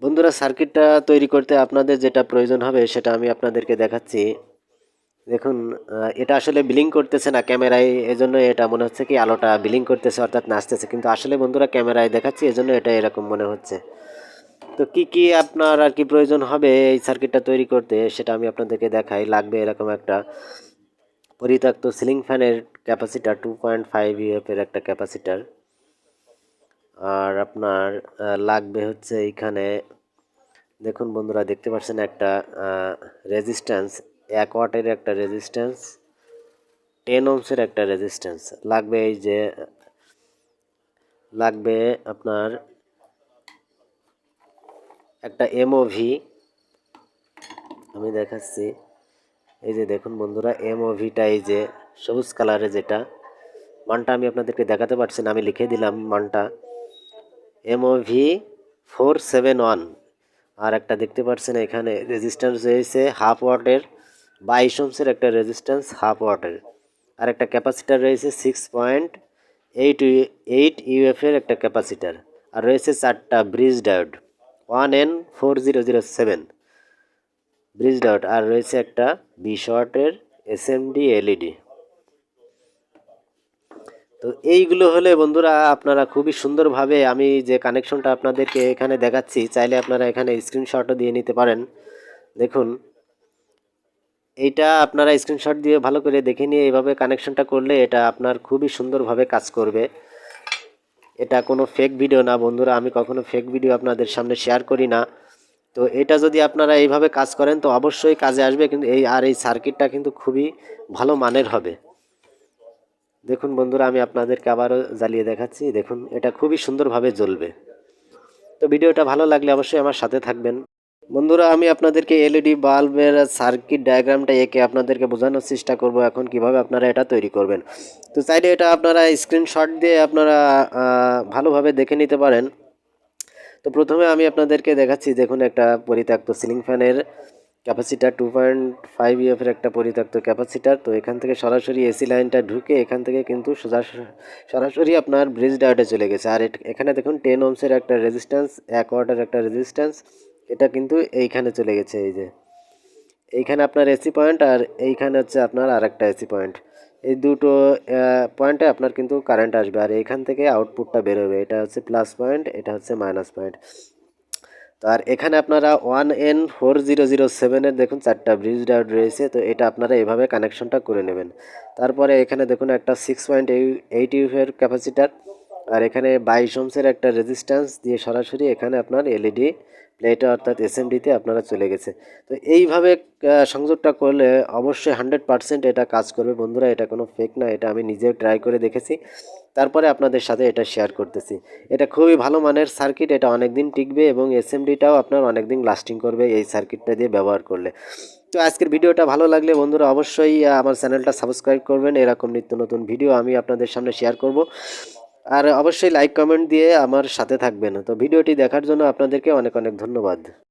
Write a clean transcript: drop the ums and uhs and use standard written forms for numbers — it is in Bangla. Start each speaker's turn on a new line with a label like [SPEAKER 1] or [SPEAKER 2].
[SPEAKER 1] বন্ধুরা, সার্কিটটা তৈরি করতে আপনাদের যেটা প্রয়োজন হবে সেটা আমি আপনাদেরকে দেখাচ্ছি। দেখুন, এটা আসলে ব্লিঙ্ক করতেছে না ক্যামেরায়, এজন্য এটা মনে হচ্ছে কি আলোটা ব্লিঙ্ক করতেছে অর্থাৎ নাচতেছে, কিন্তু আসলে বন্ধুরা ক্যামেরায় দেখাচ্ছি এজন্য এটা এরকম মনে হচ্ছে। তো কি আপনার আর কি প্রয়োজন হবে এই সার্কিটটা তৈরি করতে সেটা আমি আপনাদেরকে দেখাই। লাগবে এরকম একটা পরিত্যক্ত সিলিং ফ্যানের ক্যাপাসিটার 2.5 ইউএফ এর একটা ক্যাপাসিটার। আর আপনার লাগবে হচ্ছে এইখানে, দেখুন বন্ধুরা দেখতে পাচ্ছেন একটা রেজিস্ট্যান্স, 1 ওয়াটের একটা রেজিস্ট্যান্স, 10 ওহমসের একটা রেজিস্ট্যান্স লাগবে। এই যে লাগবে আপনার একটা এমওভি, আমি দেখাচ্ছি। এই যে দেখুন বন্ধুরা, এমওভিটা এই যে সবুজ কালারে, যেটা মানটা আমি আপনাদেরকে দেখাতে পারছি না, আমি লিখে দিলাম মানটা এমওভি 471। আর একটা দেখতে পাচ্ছেন এখানে রেজিস্ট্যান্স রয়েছে 1/2 ওয়াটের, 22 ওহমসের একটা রেজিস্ট্যান্স 1/2 ওয়াটের। আর একটা ক্যাপাসিটার রয়েছে 6.8 ইউএফ এর একটা ক্যাপাসিটার। আর রয়েছে 4টা bridge diode 1N4007 bridge diode. আর রয়েছে একটা 20 ওয়াটের এসএমডি এলইডি। তো এইগুলো হলে বন্ধুরা আপনারা খুবই সুন্দরভাবে, আমি যে কানেকশনটা আপনাদেরকে এখানে দেখাচ্ছি, চাইলে আপনারা এখানে স্ক্রিনশটও দিয়ে নিতে পারেন। দেখুন, এইটা আপনারা স্ক্রিনশট দিয়ে ভালো করে দেখে নিয়ে এইভাবে কানেকশনটা করলে এটা আপনার খুবই সুন্দরভাবে কাজ করবে। এটা কোনো ফেক ভিডিও না বন্ধুরা, আমি কখনো ফেক ভিডিও আপনাদের সামনে শেয়ার করি না। তো এটা যদি আপনারা এইভাবে কাজ করেন তো অবশ্যই কাজে আসবে, কিন্তু এই সার্কিটটা কিন্তু খুবই ভালো মানের হবে। দেখুন বন্ধুরা, আমি আপনাদেরকে আবারও জ্বালিয়ে দেখাচ্ছি। দেখুন, এটা খুবই সুন্দরভাবে জ্বলবে। তো ভিডিওটা ভালো লাগলে অবশ্যই আমার সাথে থাকবেন। বন্ধুরা, আমি আপনাদেরকে এলইডি বাল্বের সার্কিট ডায়াগ্রামটা এঁকে আপনাদেরকে বোঝানোর চেষ্টা করব এখন কিভাবে আপনারা এটা তৈরি করবেন। তো চাইলে এটা আপনারা স্ক্রিনশট দিয়ে আপনারা ভালোভাবে দেখে নিতে পারেন। তো প্রথমে আমি আপনাদেরকে দেখাচ্ছি, দেখুন একটা পরিত্যক্ত সিলিং ফ্যানের ক্যাপাসিটার 2.5 ইউএফ এর একটা পরিত্যক্ত ক্যাপাসিটার। তো এখান থেকে সরাসরি এসি লাইনটা ঢুকে এখান থেকে কিন্তু সরাসরি আপনার ব্রিজ ডায়োডে চলে গেছে। আর এখানে দেখুন 10 ওহমসের একটা রেজিস্ট্যান্স, 1 ওয়াটের একটা রেজিস্ট্যান্স, এটা কিন্তু এইখানে চলে গেছে। এই যে এইখানে আপনার এসি পয়েন্ট, আর এইখানে হচ্ছে আপনার আরেকটা এসি পয়েন্ট। এই দুটো পয়েন্টে আপনার কিন্তু কারেন্ট আসবে, আর এইখান থেকে আউটপুটটা বেরোবে। এটা হচ্ছে প্লাস পয়েন্ট, এটা হচ্ছে মাইনাস পয়েন্ট। তো আর এখানে আপনারা 1N4007-এর দেখুন 4টা ব্রিজ ডায়োড রয়েছে। তো এটা আপনারা এভাবে কানেকশনটা করে নেবেন। তারপরে এখানে দেখুন একটা 6.8 ইউএফ ক্যাপাসিটার, আর এখানে 22 ওহমসের একটা রেজিস্ট্যান্স দিয়ে সরাসরি এখানে আপনার এলইডি প্লেটে অর্থাৎ এসএমডিতে আপনারা চলে গেছে। তো এইভাবে সংযোগটা করলে অবশ্যই 100% এটা কাজ করবে বন্ধুরা, এটা কোনো ফেক না, এটা আমি নিজেও ট্রাই করে দেখেছি, তারপরে আপনাদের সাথে এটা শেয়ার করতেছি। এটা খুবই ভালো মানের সার্কিট, এটা অনেক দিন টিকবে এবং এসএমডিটাও আপনার অনেক দিন লাস্টিং করবে এই সার্কিটটা দিয়ে ব্যবহার করলে। তো আজকের ভিডিওটা ভালো লাগলে বন্ধুরা অবশ্যই আমার চ্যানেলটা সাবস্ক্রাইব করবেন, এরকম নিত্য নতুন ভিডিও আমি আপনাদের সামনে শেয়ার করব। আর অবশ্যই লাইক কমেন্ট দিয়ে আমার সাথে থাকবেন। তো ভিডিওটি দেখার জন্য আপনাদেরকে অনেক অনেক ধন্যবাদ।